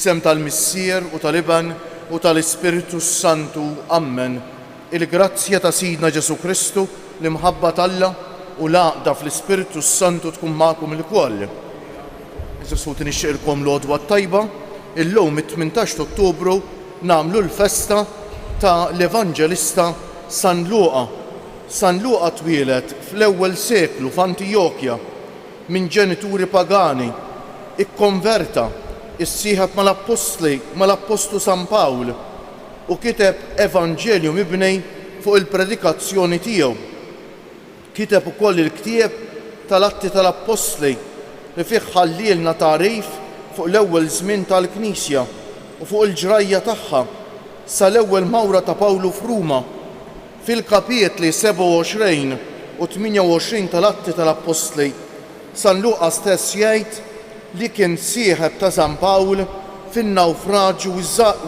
Fl-isem tal-Missier u tal-Iban u tal-Ispiritu Santu. Amen. Il-grazzja ta' Sidna Ġesu Kristu, l-imħabba tal-Alla u l-għaqda fl-Ispiritu Santu tkun magħkom il-koll. Ġesu tinixxilkom l-għodwa tajba, illum it-18 Ottubru nagħmlu l-festa ta' l-Evanġelista San Luqa. San Luqa twieled fl-ewwel seklu f'Antijokja minn ġenituri pagani, ikkonverta, issieħeb mal-Apostlu San Pawl u kiteb Evanġelju mibnej fuq il-predikazzjoni tiegħu. Kiteb ukoll il-ktieb tal-Atti tal-Apostli li fih ħallilna tarif fuq l-ewwel żmien tal-Knisja u fuq il-ġrajja tagħha sal-ewwel mawra ta' Pawlu f'Ruma. Fil-kapietli 27 u 28 tal-Atti tal-Apostli, San Luqa stess jgħid li kien sieħeb ta' San Pawl fin-nawfraġġju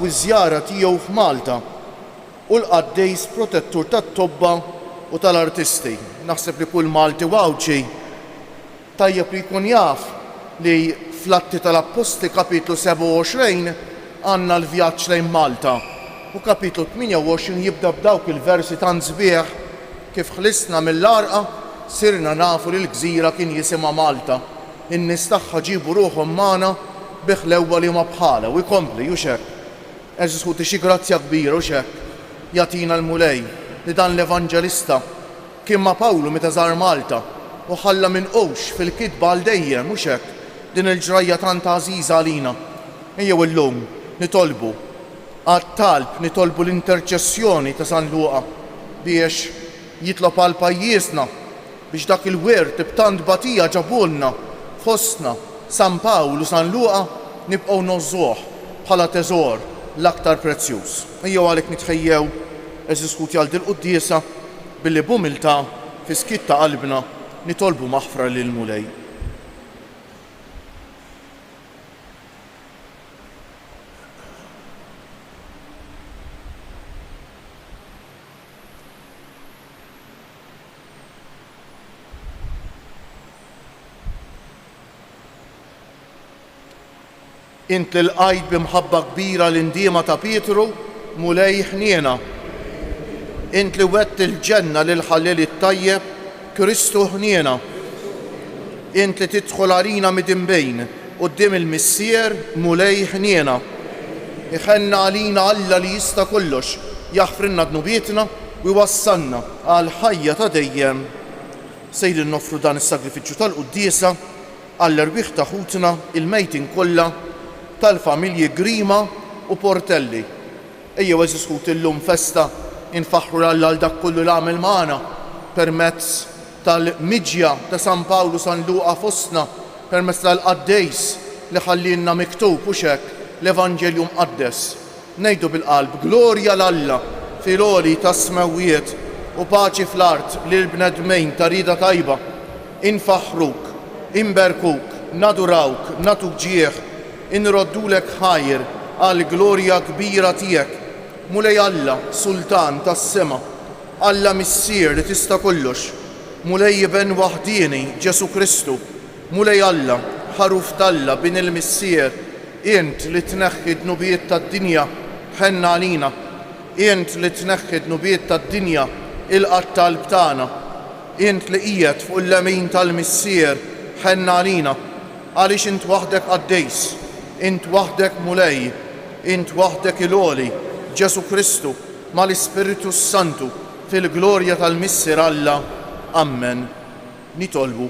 u żjara tiegħu f'Malta u l-qaddejs protettur tat-tobba u tal-artisti. Naħseb li kull Malti wawċi tajjeb li jkun jaf li fl-Atti tal-Apostli kapitlu 27 għandna l-vjaġġ lejn Malta u kapitlu 28 jibda b'dawk il-versi tant sbieħ kif ħlisna mill-Arqa sirna nafu li l-gżira kien jisimha Malta. In-nies tagħha ġibu ruħhom magħna biħlewa li ma bħala u jkompli u xek. Ġesu xi grazzja kbira u xek jagħtina l-mulej li dan l-Evanġelista kien ma' Pawlu meta żar Malta u ħalla minn qowx fil-kitba għal dejjem u xek din il-ġrajja tant għażiża għalina. Ejjew illum nitolbu għat-talb nitolbu l-interċessjoni ta' San Luqa biex jitlob għal pajjiżna biex dak il-wirt b'tant batija ġabulna fostna San Pawl u San Luqa nibqgħu nożżuh bħala teżor l-aktar prezzjuż. Ejjew għalhekk nitħejjew eżiskuti għal dil-quddiesa billi b'umiltà fi skit ta' qalbna nitolbu maħfra lil mulej. Int li l-qajt bimħabba kbira l-indiema ta' Pietru, mulej ħniena. Int li wett il-ġenna lil ħallil it-tajjeb, Kristu ħniena. Int li tidħol għalina mid-imbejn quddiem il-Missier, mulej ħniena. Iħenna għalina Alla li jista' kollox, jaħfrinna dnubietna u jwassalna għal ħajja ta' dejjem. Sejrin nofru dan is-sagrifiċċju tal-quddiesa għall-erbieħ ta' ħutna il-mejtin kollha tal-familji Grima u Portelli. Ejjew eżisħut illum festa infaħru Alla għal dak kollu l-għamel magħna permezz tal-miġja ta' San Pawlu San Luqa fostna, permezz tal-qaddejs li ħallilna miktub u xek l-Evanġelju mqaddes. Ngħidu bil-qalb glorja l-Alla fil-għoli ta' smewwiet u paċi fl-art lil bnedmejn ta' rida tajba. Infaħruk, inberkuk, nadurawk, natuk ġieħ, inroddulek ħajr għal glorja kbira tiegħek. Mulej Alla, Sultan tas-sema, Alla Missier li tista' kollox, mulej Iben waħdieni Ġesu Kristu, mulej Alla, ħaruf talla bin il-Missier, int li tneħħi dnubiet tad-dinja ħenna għalina, int li tneħħi dnubiet tad-dinja il-qatt tal-btana, int li qiegħed fuq il-lemin tal-Missier ħenna għalina, għaliex int waħdek qaddejs. Int waħdek mulej, int waħdek il-għoli, Ġesu Kristu, mal-Ispiritu Santu, fil-glorja tal-Missier Alla. Amen. Nitolbu.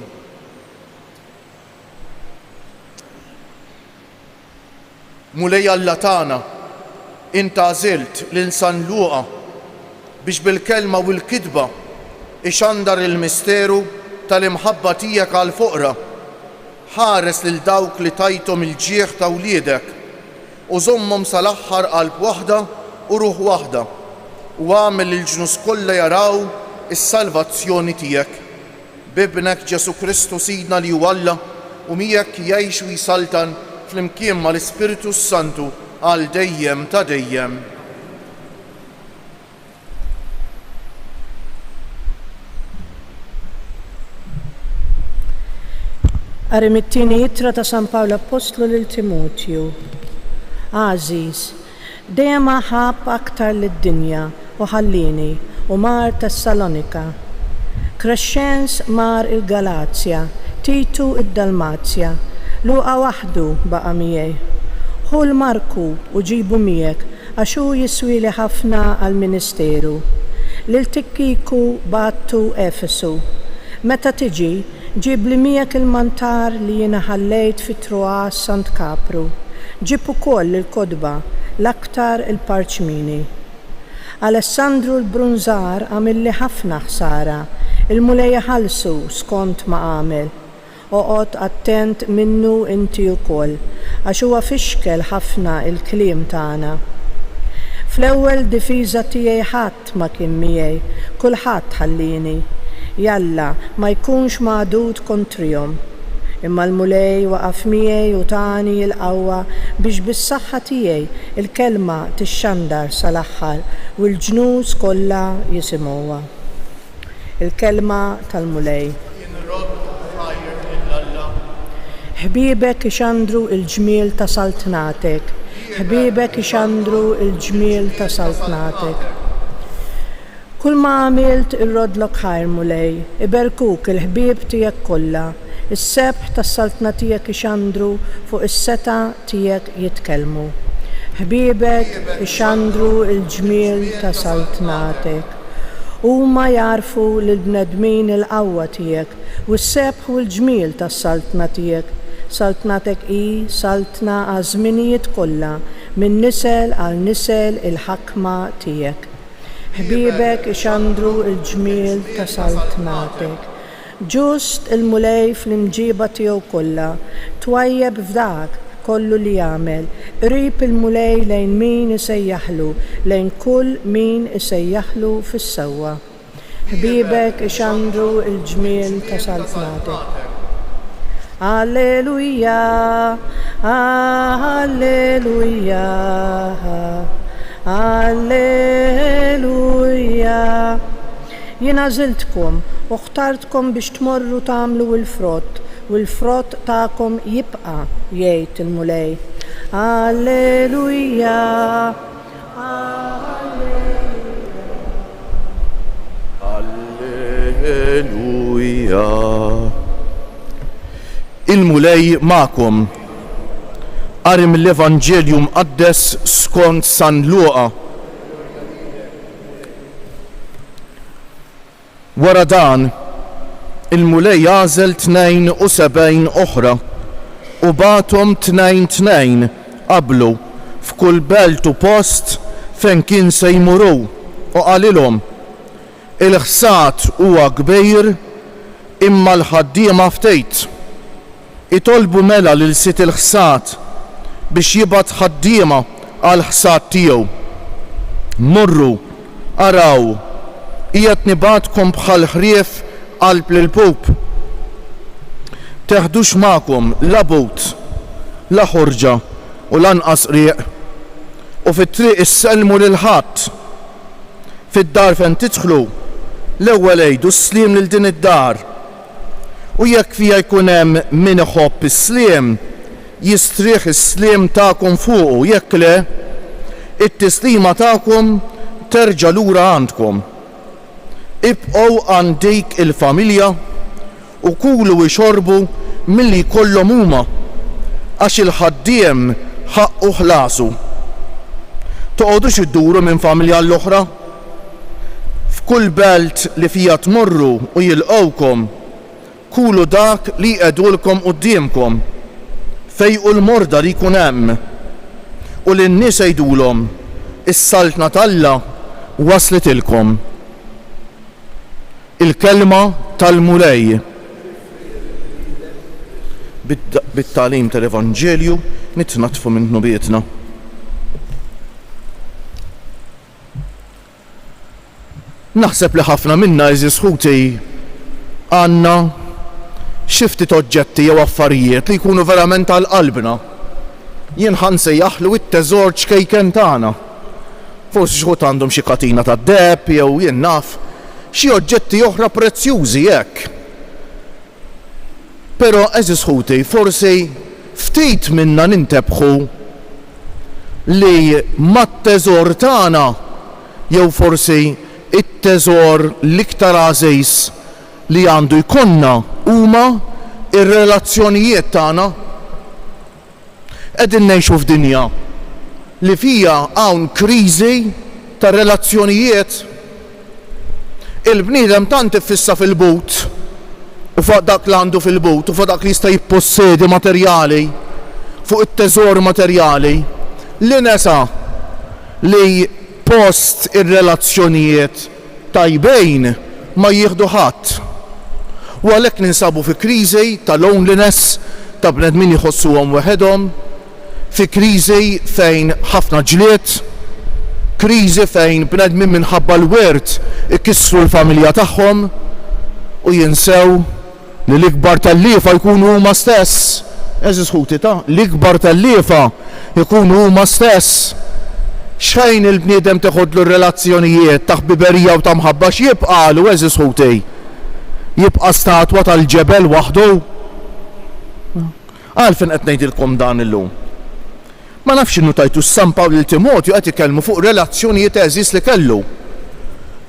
Mulej Alla tagħna, int għażilt lil San Luqa biex bil-kelma u l-kitba ixandar il-misteru tal-imħabba tiegħek għall-foqra. Ħares lil dawk li tajthom il-ġieħ ta' wliedek u żommhom sal-aħħar qalb waħda u ruħ waħda u għamel il-ġnus kollha jaraw is-salvazzjoni tiegħek. Bibnek Ġesu Kristu Sidna li huwa Alla u miegħek jgħix u jisaltan flimkien mal-Ispiritu Santu għal dejjem ta' dejjem. Qari mit-tieni ittra ta' San Pawlu Apostlu lil Timotju. Aziz, dejjem ħab aktar lid-dinja u ħallini u mar Tessalonika. Crescens mar il-Galazja, Titu id-Dalmazja, Luqa waħdu baqa' miegħi. Ħu l-Marku u ġibu miegħek għax hu jiswili ħafna għall-Ministeru. Lil Tikkiku battu Efesu. Meta tiġi, ġib li miegħek il-mantar li jiena ħallejt fi Troas Sant Kapru. Ġib ukoll il-kodba, l-aktar il-parċmini. Alessandru l-Brunzar għamilli ħafna ħsara, il-mulej ħalsu skont ma għamel. Oqgħod attent minnu inti wkoll, għax huwa fixkel ħafna il-kliem tagħna. Fl-ewwel difiża tiegħi ħadd ma kien miegħi, kulħadd ħallini. Jalla ma jkunx magħdud kontrihom. Imma l-mulej waqaf miegħi u tani l-qawwa biex bis-saħħa tiegħi il-kelma tixxandar sal-aħħar u l-ġnus kollha jisimgħuha. Il-kelma tal-mulej. Ħbiebek ixandru il-ġmiel ta' saltnatek. Ħbiebek ixandru il-ġmiel ta' saltnatek. Kull ma għamilt irrodlok ħajr mulej, iberkuk il-ħbieb tiegħek kollha, is-sebħ tas-saltna tiegħek ixandru fuq is-seta tiegħek jitkellmu. Ħbiebek ixandru il-ġmiel ta' saltnatek. Huma jarfu lill-bnedmin il-qawwa tiegħek u s-sebħ u l-ġmiel tas-saltna tiegħek. Saltnatek hi saltna għaż-żminijiet kollha, minn nisel għal nisel il-ħakma tiegħek. Ħbiebek ixandru il-ġmiel ta' saltnatek. Ġust il-mulej fl-imġiba tiegħu kollha, twajjeb f'dak kollu li jagħmel, qrib il-mulej lejn min isejjaħlu, lejn kull min isejjaħlu fis-sewwa. Ħbiebek ixandru il-ġmiel ta' saltnatek. Alleluja, alleluja. Alleluja. Jiena żiltkom u ħtartkom biex tmorru tagħmlu l-frott u l-frott tagħkom jibqa' jgħid il-mulej. Alleluja. Alleluja. Il-mulej ma'kom. Qari mill-Evanġelju mqaddes skont San Luqa. Wara dan, il-mulej għażel 72 oħra u bagħthom 2 qablu f'kull belt u post fejn kien se jmuru u qalilhom il-ħsad huwa kbir imma l-ħaddiema ftit. Itolbu mela lil sit il-ħsad biex jibgħat ħaddiema għal ħsad tiegħu. Murru, araw, qiegħed nibgħatkom bħal ħrief qalb lil pup. Teħdux magħkom la but, la ħorġa u lanqas rieq u fit-triq issellmu lil ħadd. Fid-dar fejn tidħlu l-ewwel għidu s-sliem lil din id-dar. U jekk fija jkun hemm min iħobb is-sliem, jistrieħ is-sliem tagħkom fuqu, jekk le, it-tislima tagħkom terġa' lura għandkom. Ibqgħu għand dik il-familja u kulu u xorbu milli jkollhom huma għax il-ħaddiem ħaqqu ħlasu. Toqgħodux idduru minn familja l-oħra. F'kull belt li fija tmorru u jilqgħukom, kulu dak li jqegħdulkom qudiemkom. Fejqu l-morda li jkun hemm u lin-nies jgħidulhom is-saltna tal-Alla waslitilkom. Il-kelma tal-mulej. Bit-tagħlim tal-Evanġelju nitnatfu minn nubietna. Naħseb li ħafna minna eżis ħuti għandna xi ftit oġġetti jew affarijiet li jkunu verament għal qalbna. Jien ħansejjaħlu it-teżor ċkejken tagħna. Forsi xi ħudd għandhom xi katina tad-deheb jew jien naf xi oġġetti oħra prezzjużi hekk. Però eżis ħuti forsi ftit minna nintebħu li mat-teżor tagħna jew forsi it-teżor l-iktar għażejs li għandu jkollna huma ir-relazzjonijiet tagħna. Qegħdin ngħixu f'dinja li fija hawn kriżi ta' relazzjonijiet. Il-bniedem tant iffissa fil-but u fuq dak li għandu fil-but u fuq dak li jista' jippossedi materjali fuq it-teżor materjali li nesa li post ir-relazzjonijiet tajbejn ma jieħdu ħadd. U għalhekk ninsabu fi kriżi ta' loneliness, ta' bnedmin jħossuhom weħedhom, fi kriżi fejn ħafna ġlied, kriżi fejn bnedmin minħabba l-wirt ikissru l-familja tagħhom u jinsew li l-ikbar tal-liefa jkunu huma stess. Eżis ħuti ta' l-ikbar tal-liefa jkunu huma stess. Xejn il-bniedem teħodlu r-relazzjonijiet ta' ħbiberija u ta' mħabba x'jibqalu eżis ħuti. Jibqa' statwa tal-ġebel waħdu. Għalfejn qed ngħidilkom dan illum. Ma nafx innu tajtu s-San Pawl lil Timotju qed ikellmu fuq relazzjonijiet eżis li kellu.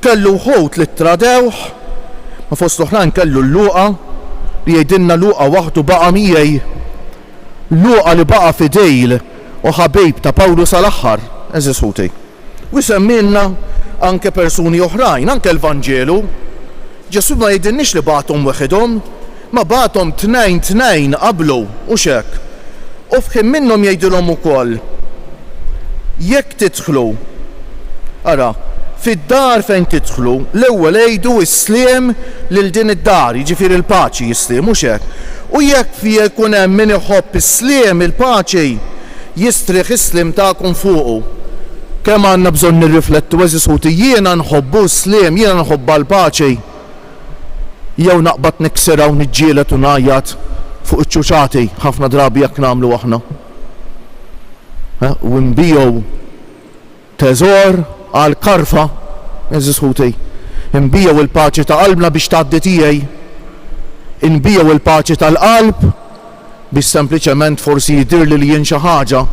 Kellu ħut li tradewh, ma fost oħrajn kellu l-Luqa li jgħidilna Luqa waħdu baqa' miegħi. Luqa li baqa' fidejl u ħabib ta' Pawlu sal-aħħar, eżis ħuti. U semmilna anke persuni oħrajn, anke l-Vanġelu. Ġesu ma jgħidilniex li bagħthom weħidhom, ma bagħthom tnejn qablu u x'hekk. U f'kien minnhom jgħidilhom ukoll jekk tidħlu, ara, fid-dar fejn tidħlu, l-ewwel għejdu s-sliem lil din id-dar, jiġifieri il-paċi jislim mhux hekk. U jekk fih ikun hemm min iħobb is-sliem il-paċi, jistrieħ is-sliem tagħkom fuqu. Kemm għandna bżonn nirriflettu eżis ħuti, jiena nħobbu s-sliem, jiena nħobba l-paċi. Jew naqbad niksera u niġġielet u ngħajjat fuq iċ-ċuċati ħafna drabi jekk nagħmlu aħna. U nbijew teżor għal karfa, eżis ħuti. Nbijew il-paċi ta' qalbna biex tgħaddi tiegħi. Inbijew il-paċi tal-qalb biex sempliċement forsi jidhirli li jien xi ħaġa.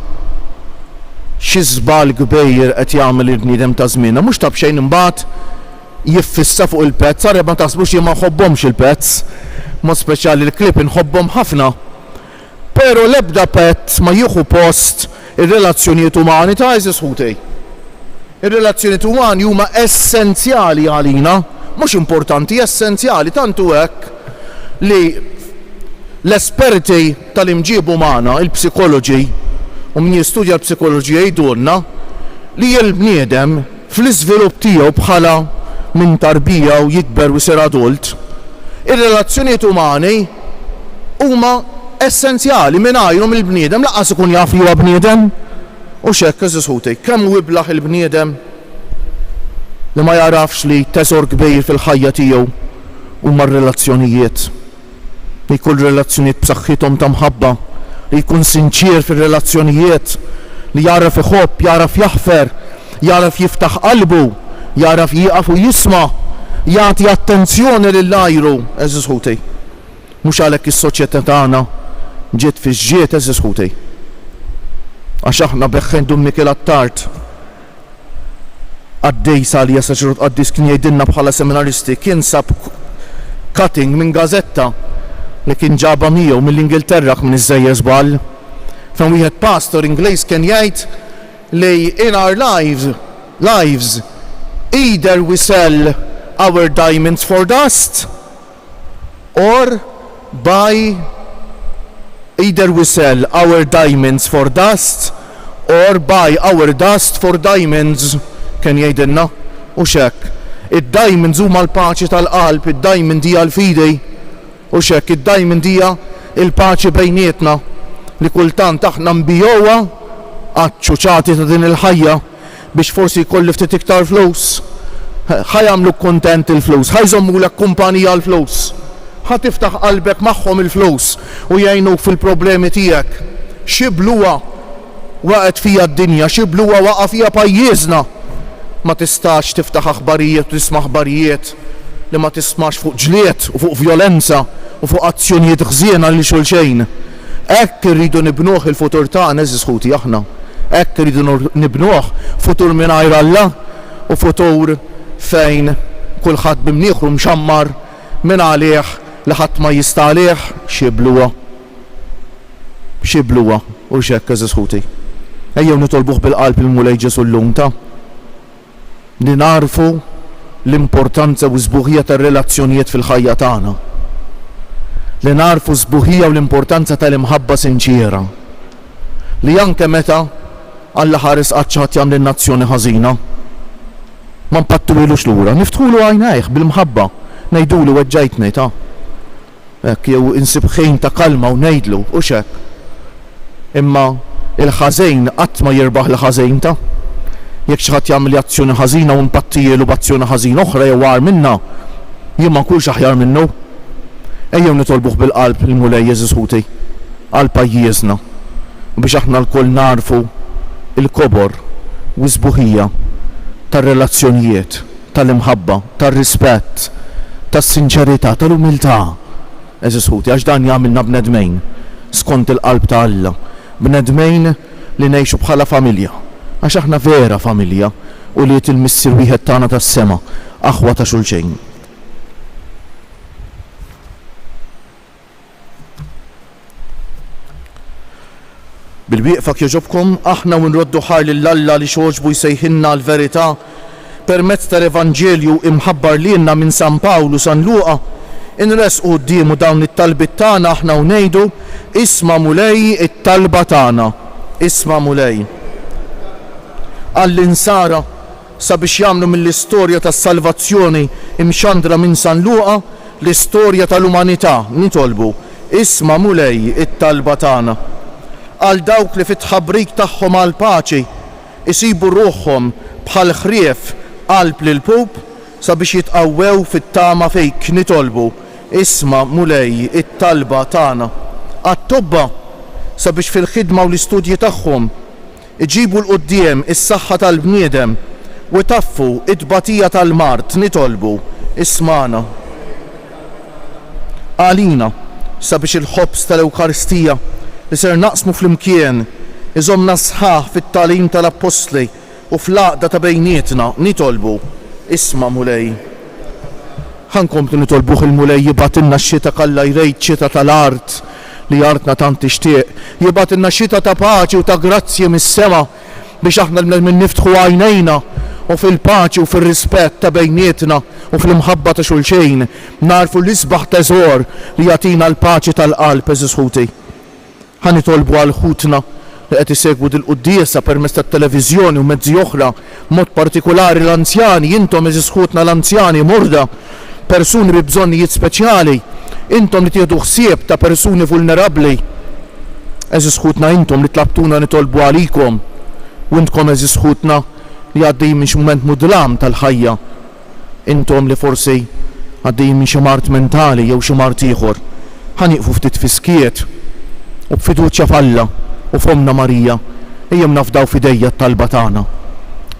Xi żball kbir qed jagħmel il-bniedem ta' żmienna, mhux ta' b'xejn imbagħad jiffissa fuq il-pezz, għareb ma taħsbux jien ma nħobbhomx il-pezz, mod speċjali l-klip inħobbhom ħafna. Pero l-ebda pezz ma jieħu post ir-relazzjonijiet umani ta' eżis ħuti. Ir-relazzjonijiet umani huma essenzjali għalina, mhux importanti, essenzjali, tantu hekk li l-esperti tal-imġieb umana, il-psikoloġi, u min jistudja l-psikoloġija jgħidulna li l-bniedem fl-iżvilupp tiegħu bħala minn tarbija u jikber u jsir adult, ir-relazzjonijiet umani huma essenzjali mingħajrhom il-bniedem laqas ikun jaf li huwa bniedem. U x'hekk eżis ħuti, kemm wiblaħ il-bniedem li ma jarafx li teżor kbir fil-ħajja tiegħu huma r-relazzjonijiet. Li jkun relazzjonijiet b'saħħithom ta' mħabba, li jkun sinċier fir-relazzjonijiet, li jaraf iħobb, jaraf jaħfer, jaraf jiftaħ qalbu, jaraf jieqaf u jisma', jagħti attenzjoni lil-għajru, eżis ħuti. Mhux għalhekk is-soċjetà tagħna ġiet fi xġiet eżis ħuti. Għax aħna beħħen dummi kien għat-tard. Għaddej Salija Saċerdot Qaddis kien jgħidilna bħala seminaristi, kien sab cutting minn gażetta li kien ġaba miegħu mill-Ingilterra minn iż-żejjer żball. Fejn wieħed pastor Ingliż kien jgħid li in our lives either we sell our diamonds for dust or buy either we sell our diamonds for dust or buy our dust for diamonds, kien jgħidilna u x'hekk. Id-diamonds huma l-paċi tal-qalb, id-diamond hija l-fidej u x'hekk, id-diamond hija l-paċi bejnietna li kultant aħna nbijowha għaċ-ċuċati ta' din il-ħajja biex forsi jkolli ftit iktar flus. Ħajamlu kontent il-flus, ħajżommulek kumpanija l-flus. Ħatiftaħ qalbek magħhom il-flus u jgħinuk fil-problemi tiegħek. Xibluha waqgħet fija d-dinja, xibluha waqa' fija pajjiżna. Ma tistax tiftaħ aħbarijiet u tisma' aħbarijiet li ma tismax fuq ġlied u fuq violenza u fuq azzjonijiet ħżiena li xulxejn. Hekk irridu nibnuh il-futur tagħna eżis ħuti aħna. Hekk iridu nibnuh futur mingħajr Alla u futur fejn kulħadd bimnieħru mxammar minn għalih li ħadd ma jista' għalih xibluha u x'hekk eżis ħuti. Ejjew nitolbuh bil-qalb il-Mulej Ġesu llum ta' li narfu l-importanza u żbuħija tar-relazzjonijiet fil-ħajja tagħna. Li narfu żbuħija u l-importanza tal-imħabba sinċiera. Li anke meta Alla ħares qaċċat jagħmel in-nazzjoni ħażina ma mpattulux lura, niftħulu għajnejh bil-mħabba, ngħidulu weġġajtni ta' hekk jew insib ħin ta' kalma u ngħidlu u x'hekk. Imma il-ħażejn qatt ma jirbaħ l-ħażejn ta' jekk xi ħadd jagħmel azzjoni ħażina u mpattijielu b'azzjoni ħażina oħra jew għar minnha, jien ma nkunx aħjar minnu. Ejjew nitolbuh bil-qalb il-Mulej Jeżus Ħuti għal pajjiżna biex aħna lkoll narfu il-kobor u żbuħija tar-relazzjonijiet, tal-imħabba, tar-rispett, tas-sinċerità, tal-umiltà. Eżis Ħuti, għax dan jagħmilna bnedmejn skont il-qalb ta' Alla, bnedmejn li ngħixu bħala familja, għax aħna vera familja u li il-missier wieħed tagħna tas-sema aħwa ta' xulxejn. Bil-wieqfa jogħġobkom aħna u nroddu ħar lill-Alla li xogħbu jsejħilna l-verità permezz tal-Evanġelju imħabbar lilna minn San Pawlu San Luqa, inresqu qudiemu dawn it-talbiet tagħna aħna u ngħidu isma' Mulej it-talba tagħna, isma' Mulej. Għall-insara sabiex jagħmlu mill-istorja tas-salvazzjoni imxandra minn San Luqa l-istorja tal-umanità nitolbu isma' Mulej it-talba tagħna. Għal dawk li fit-tħabbrik tagħhom għal paċi isibu ruħhom bħal ħrief qalb lil pub sabiex jitqawwew fit-tama fejk nitolbu isma' Mulej it-talba tagħna. Għat-tobba sabiex fil-ħidma u l-istudji tagħhom iġibu l-qudiem is-saħħa tal-bniedem u taffu it-tbatija tal-mart nitolbu ismana. Għalina sabiex il-ħobs tal-Ewkaristija li ser naqsmu fl-imkien iżomna sħaħ fit-talim tal-Apostli u fl-għaqda ta' bejnietna nitolbu isma' Mulej. Ħankomplu nitolbuh il-Mulej jibatilna x-xita kalla jrejt xita tal-art li artna tant tixtieq, jibatilna xita ta' paċi u ta' grazzji mis-sema biex aħna minn niftħu għajnejna u fil-paċi u fil-rispett ta' bejnietna u fil-mħabba ta' xulxejn narfu l-isbaħ teżor li jagħtina l-paċi tal-qalb Eżis Ħuti. Ħanitolbu għal ħutna li qed isegwu dil-quddiesa permezz tat-televiżjoni u mezzi oħra, mod partikolari l-anzjani, intom Eżis Ħutna l-anzjani morda, persuni bi bżonnijiet speċjali, intom li tieħdu ħsieb ta' persuni vulnerabbli. Eżis Ħutna intom li tlabtuna nitolbu għalikom u intkom Eżis Ħutna li għaddejjin minn xi mument mudlam tal-ħajja. Intom li forsi għaddejjin minn xi mart mentali jew xi mart ieħor. Ħanieqfu ftit fiskiet u b'fiduċja f'Alla u f'Omna Marija ejjem nafdaw f'idejja t-talba tagħna.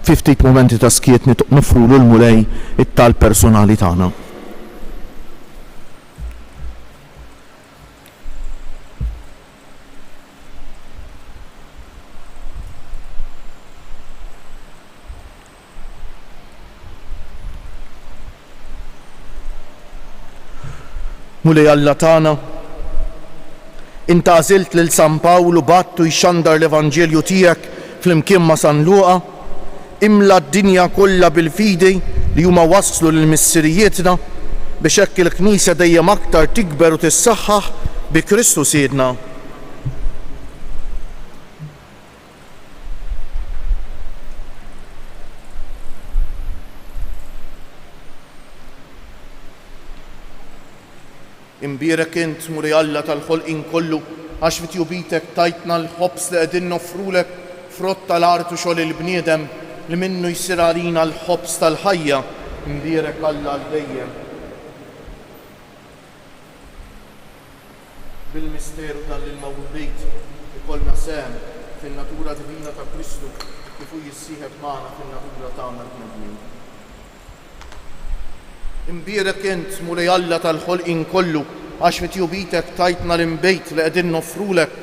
Fi ftit mumenti ta' skiet nifrulu l-Mulej it-talb personali tagħna. Mulej Alla tagħna, Inta għażilt lil San Pawlu battu jxandar l-Evanġelju tiegħek flimkien ma' San Luqa, imla d-dinja kollha bil-fidi li huma wasslu lil missirijietna biex hekk il-Knisja dejjem aktar tikber u tissaħħaħ bi Kristu Siedna. Imbierek int Mulej Alla tal-ħolqien kollu għax fit-jubitek tajtna l-ħobs li qegħdin nofrulek frott tal-art u xogħol il-bniedem li minnu jsir għalina l-ħobs tal-ħajja. Imbierek Alla għal-dejjem. Bil-misteru tal-mawlud ikollna sehem fin-natura divina ta' Kristu kif hu jissieħeb magħna fin-natura tagħna l-bnedmin. Imbierek int Mulej Alla tal-ħolqien kollu għax fit-jubitek tajtna l-imbejt li qegħdin nofrulek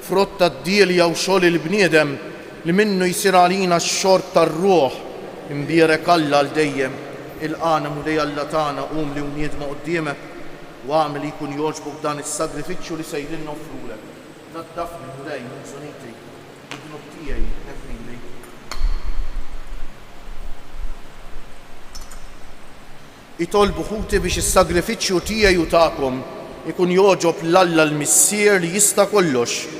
frott tad-dielja u xogħol il-bniedem li minnu jisir għalina x-xorb tar-ruħ imbierek Alla l-dejjem il-qana Mulej Alla tagħna qum li uniedma quddiemek u għamel li jkun jogħġbok dan is-sagrifiċċju li sejrin noffrulek. Naddafni Mulej minn suniti id-dnub tiegħi nefnili. Itolbu ħuti biex is-sagrifiċċju tiegħi u tagħkom ikun jogħġob l-Alla l-Missier li jista' kollox.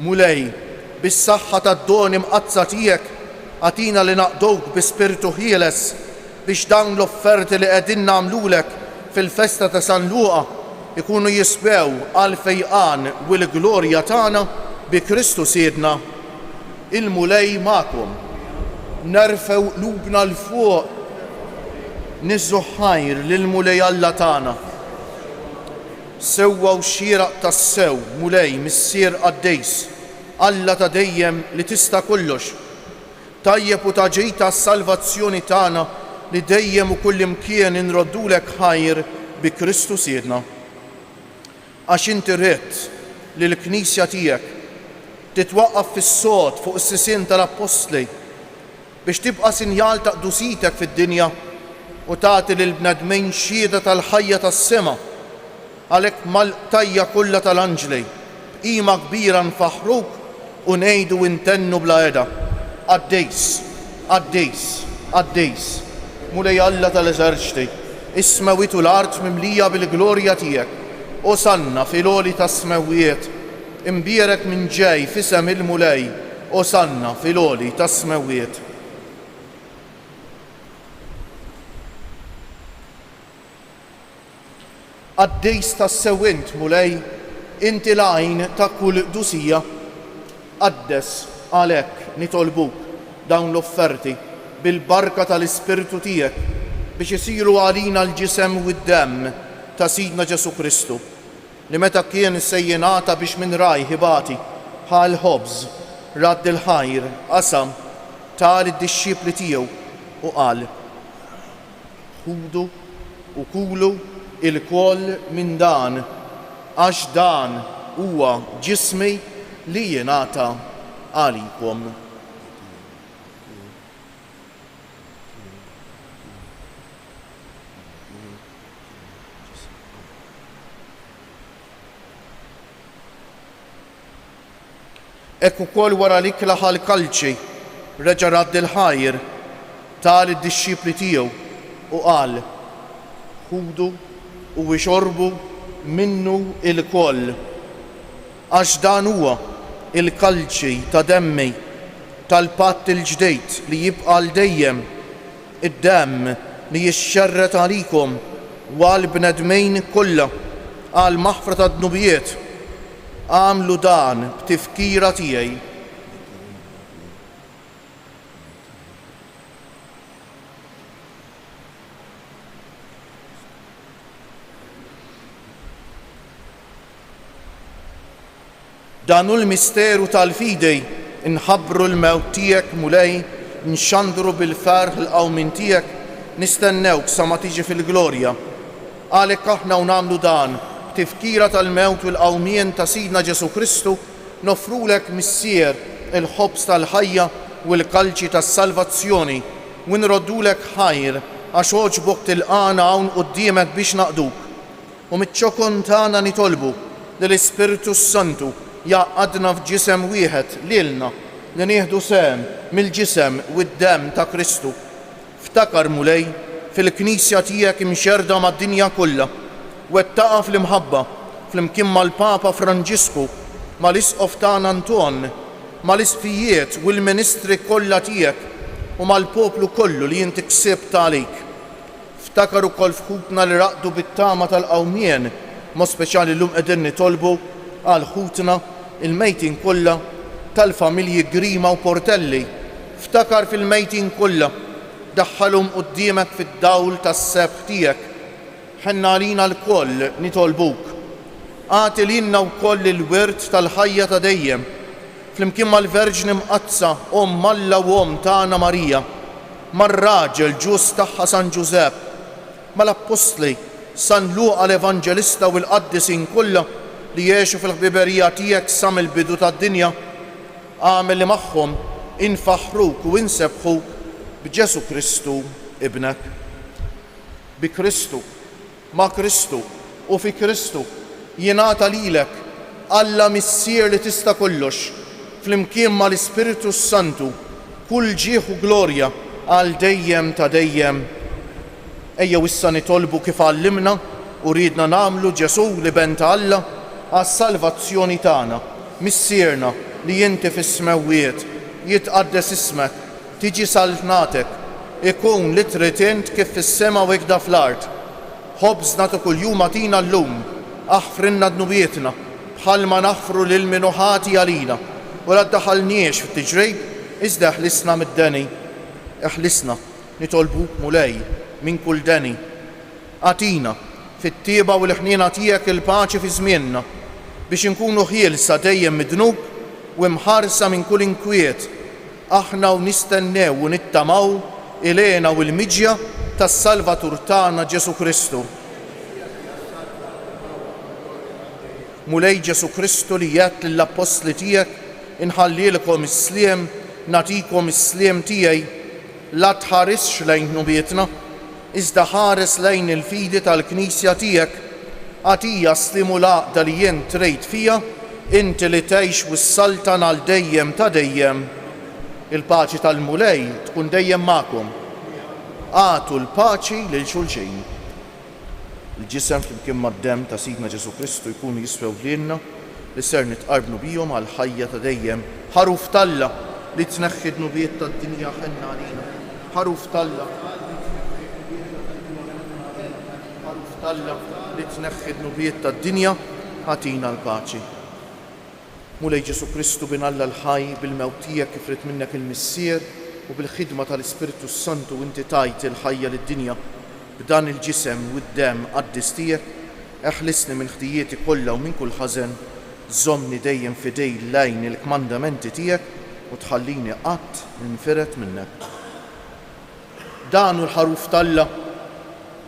Mulej, bis-saħħa tad-doni mqazza tiegħek għatina li naqdowk bi spiritu ħieles biex dawn l-offerti li qegħdin nagħmlulek fil-festa ta' San Luqa ikunu jisbew għal fejqan u l-glorja tagħna bi Kristu Siedna. Il-Mulej magħkom. Nerfew qlubna l fuq niżżu ħajr lill-Mulej Alla tagħna. Sewwa u xieraq tas-sew Mulej Missier Qaddejs Alla ta' dejjem li tista' kollox. Tajjeb u ta' ġejta s-salvazzjoni tagħna li dejjem u kull imkien inroddulek ħajr bi Kristu Siedna. Għax inti rrid li l-Knisja tiegħek titwaqqaf fis-sod fuq is-sisien tal-Apostli biex tibqa' sinjal ta' qdusitek fid-dinja u tagħti lil bnedmin xhieda tal-ħajja tas-sema. Għalhekk mal-tajja kollha tal-anġli b'qima kbira nfaħruk u ngħidu intennu bla qiegħda. Qaddejs, Qaddejs, Qaddejs, Mulej Alla tal-eżerċiti, is-smawiet u l-art mimlija bil-glorja tiegħek. Osanna fil-għoli tas-smewwiet, imbierek minn ġej f'isem il-Mulej, osanna fil-għoli tas-smewwiet. Qaddejs tas-sewwint Mulej, inti l-għajn ta' kull qdusija. Qaddes għalhekk nitolbuk dawn l-offerti bil-barka tal-Ispirtu tiegħek biex isiru għalina l-ġisem u d-demm ta' Sidna Ġesu Kristu li meta kien sejjenata biex minn raj ħibati bħal ħobż radd il-ħajr qasam tal id-dixxipli tiegħu u qal: ħudu u kulu il-koll minn dan għax dan huwa ġismi li jingħata għalikom. Ekk ukoll wara li klaħa l-kalċi reġa' radd il-ħajr tal id-dixxipli tiegħu u qal: ħudu u ixorbu minnu il-koll għax dan huwa il-kalċi ta' demmi tal-patt il-ġdejt li jibqa' l dejjem, id-demm li jixxerret għalikom u għall-bnedmejn kollha għal maħfra tad-dnubijiet. Għamlu dan b'tifkira tiegħi. Dan hu l-misteru tal-fidej inħabbru l-mewt tiegħek Mulej, nxandru bil-ferħ l-qawmin tiegħek, nistennewk sa ma tiġi fil-glorja. Għalhekk aħna u nagħmlu dan tifkira tal-mewt u l-qawmien ta' Sidna Ġesu Kristu, nofrulek Missier il-ħobs tal-ħajja u l-kalċi tas-salvazzjoni u nroddulek ħajr għax oġbok tilqana hawn quddiemek biex naqduk. U miċ-ċokon tagħna nitolbu li l-Ispiritu Santu jaqgħadna f'ġisem wieħed lilna li nieħdu sehem mill-ġisem u d-demm ta' Kristu. Ftakar Mulej fil-Knisja tiegħek imxerda mad-dinja kollha wettaqa fl-imħabba fl-imkien mal-Papa Franġisku, mal-Isqof tagħna Anton, mal-isfijiet u l-ministri kollha tiegħek u mal-poplu kollu li inti ksibt għalik. Ftakar ukoll f'ħutna li raqdu bit-tama tal-qawmien, mod speċjali llum qegħdin nitolbu għal ħutna il-mejtin kollha tal-familji Grima u Portelli. Ftakar fil-mejtin kollha, daħħalhom quddiemek fid-dawl tas-sebħ tiegħek. Ħenna għalina l-koll nitolbuk. Għati lilna wkoll il-wirt tal-ħajja ta' dejjem, flimkien mal-Verġni mqazza Alla u tagħna Marija, mar-raġel ġus tagħha San Ġusepp, mal-Apostli San Luqa l-Evanġelista u l-qaddisin kollha li jgħixu fil-ħbiberija tiegħek sa mill-bidu tad-dinja, għamel li magħhom infaħruk u insebħuk b'Ġesu Kristu ibnek. Bi Kristu, ma' Kristu u fi Kristu jingħata lilek Alla missier li tista' kollox flimkien mal Ispiritu Santu kull ġieħ u glorja għal dejjem ta' dejjem. Ejjew issa nitolbu kif għallimna u ridna nagħmlu Ġesu li ben ta' Alla għas-salvazzjoni tagħna, missierna li inti fis-smewwiet jitqaddes ismek, tiġi saltnatek, ikun li trid int kif fis-sema u ikda fl-ard. Ħobżna ta' kuljum atina llum, aħfrinna dnubietna bħalma naħfru lil min ħati għalina, u la ddaħħalniex fit-tiġrejb iżda ħlisna mid-deni. Iħlisna nitolbuk mulej minn kull deni. Atina fit-tieba u l-ħniena tiegħek il-paċi fi żmienna biex inkunu ħielsa dejjem midnub u mħarsa minn kull inkwiet. Aħna u nistennew u nittamaw ilena u l-miġja tas-Salvatur tagħna Ġesu Kristu. Mulej Ġesu Kristu li jgħid lill-apostli tiegħek inħallilkom is-sliem, nagħtikom is-sliem tiegħi, la tħarisx lejn nubietna, iżda ħares lejn il-fidi tal-Knisja tiegħek, għatija stimulaqda li jien trejt fija, inti li tgħix wis-saltan għal dejjem ta' dejjem. Il-paċi tal-mulej tkun dejjem magħkom. Għatu l-paċi lil xulxejn. Il-ġisem flimkien mad-demm ta' Sidna Ġesu Kristu jkunu jiswew lilna li ser nitqarbnu bihom għal ħajja ta' dejjem. Ħaruf talla li tneħħi d-nubiet tad-dinja ħenna għalina. Ħaruf talla li tneħħi d-nubiet tad-dinja ħatina l-paċi. Mulej Ġesu Kristu bin Alla l-ħaj bil-mewt tiegħek kif rid minnek il-missier u bil-ħidma tal-Ispiritu Santu inti tajt il-ħajja lid-dinja b'dan il-ġisem u d-demm qaddis tiegħek, eħlisni minn ħtijieti kollha u minn kull ħażen, żommni dejjem fidej lejn il-kmandamenti tiegħek u tħallini qatt ninfiret minnek. Dan hu l-ħaruf talla,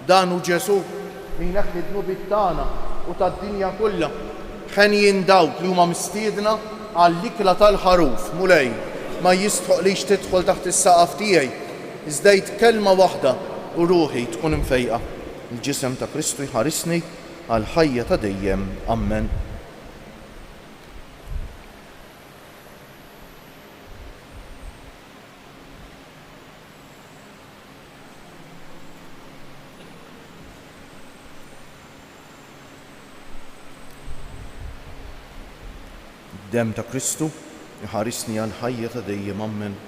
dan hu Ġesu li jneħħi d-nubiet tagħna u tad-dinja kollha. Ħenjin dawk li huma mistiedna għall-ikla tal-ħaruf, mulej, ma jistħoqlix tidħol taħt is-saqaf tiegħi, iżda kelma waħda u ruħi tkun imfejqa. Il-ġisem ta' Kristu jħarisni għal ħajja ta' dejjem. Amen. Id-demm ta' Kristu jħarisni għal ħajja ta' dejjem. Amen.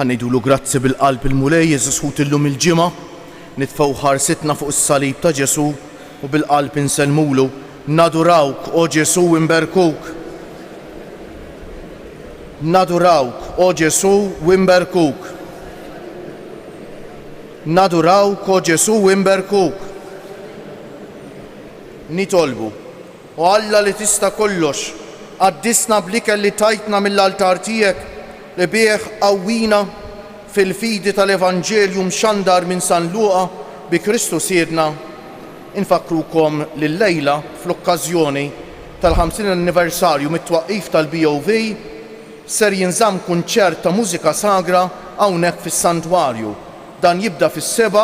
ħannejdu lu grazzi bil-qalb il-mulej Jeżus illum il-ġimgħa, nitfgħu ħarsitna fuq is-salib ta' Ġesu u bil-qalb insellmulu nadurawk o Ġesu imberkuk. Nadurawk o Ġesu imberkuk. Nadurawk o Ġesu imberkuk. Nitolbu u Alla li tista' kollox għaddisna bl-ikel li tajtna mill-altar tiegħek li bih qawwina fil-fidi tal-Evanġelju mxandar minn San Luqa bi Kristu siedna. Infakrukom lil-lejla fl-okkażjoni tal-50 anniversarju mit-twaqqif tal-BOV ser jinżamm kunċert ta' mużika sagra hawnhekk fis-santwarju. Dan jibda fis-7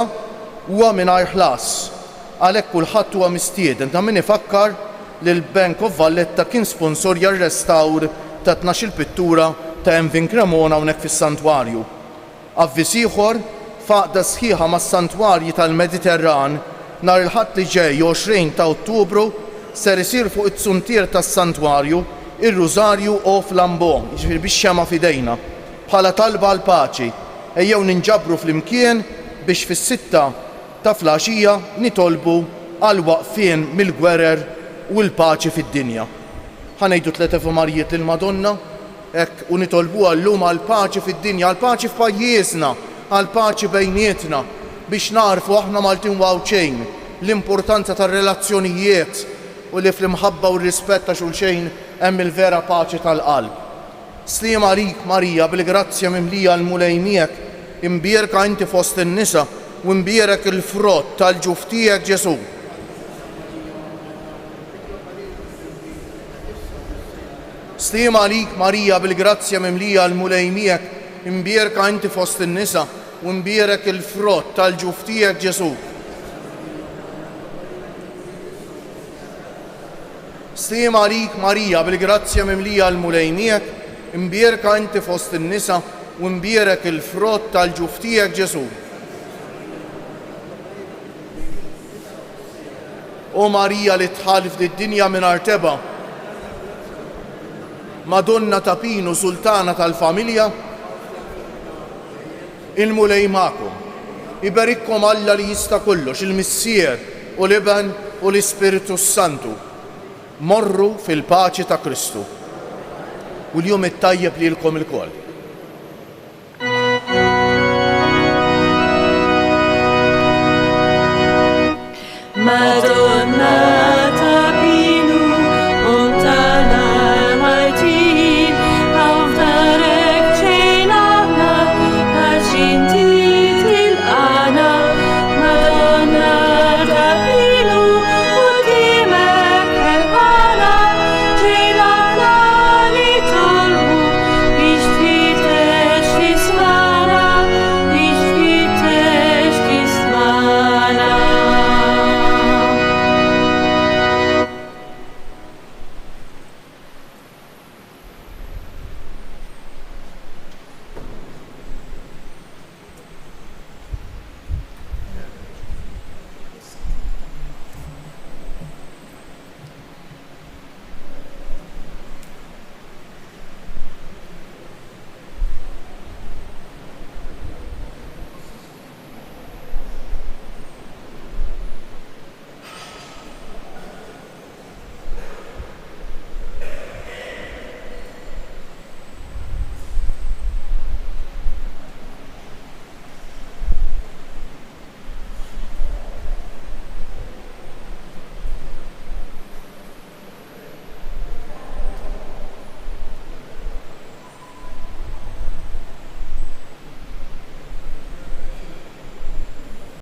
huwa mingħajr ħlas. Għalhekk kulħadd huwa mistieden ta' min ifakkar li l-Bank of Valletta kien sponsorja r-restawr ta' 12 pittura ta' Envin Cremona hawnhekk fis-santwarju. Avviż ieħor faqda sħiħa mas-santwarji tal-Mediterran nhar il-ħadd li ġej 20 ta' Ottubru ser isir fuq it-suntier tas-santwarju ir-Rużarju o Flambeau, jiġifieri bix-xema f'idejna, bħala talba għall paċi. Ejjew ninġabru flimkien biex fis-6 ta' filgħaxija nitolbu għal waqfien mill-gwerer u l-paċi fid-dinja. Ħanejdu 3 efemarijiet lill-Madonna hekk u nitolbuha llum għal paċi fid-dinja, għal paċi f'pajjiżna, għal paċi bejnietna biex narfu aħna Maltin waw xejn l-importanza tar-relazzjonijiet u li fl-imħabba u r-rispett ta' xulxejn hemm il-vera paċi tal-qalb. Sliem għalik Marija bil-grazzja mimlija l-mulej miegħek, imbierka inti fost in-nisa u imbierek il-frott tal-ġuf tiegħek Ġesu. Sliem għalik Marija bil-grazzja mimlija l-mulej miegħek, imbierka inti fost in-nisa u imbierek il-frott tal-ġuf tiegħek Ġesu. Sliem għalik Marija bil-grazzja mimlija l-mulej miegħek, imbierka inti fost in-nisa u imbierek il-frott tal-ġuf tiegħek Ġesu. O Marija li tħalif lid-dinja mingħajr teba, Madonna ta' Pinu Sultana tal-familja, il-mulej magħkom. Iberikkom Alla li jista' kollox, il-Missier u l-Iben u l-Ispiritu Santu. Morru fil-paċi ta' Kristu. U l-jum it-tajjeb lilkom ilkoll. Madonna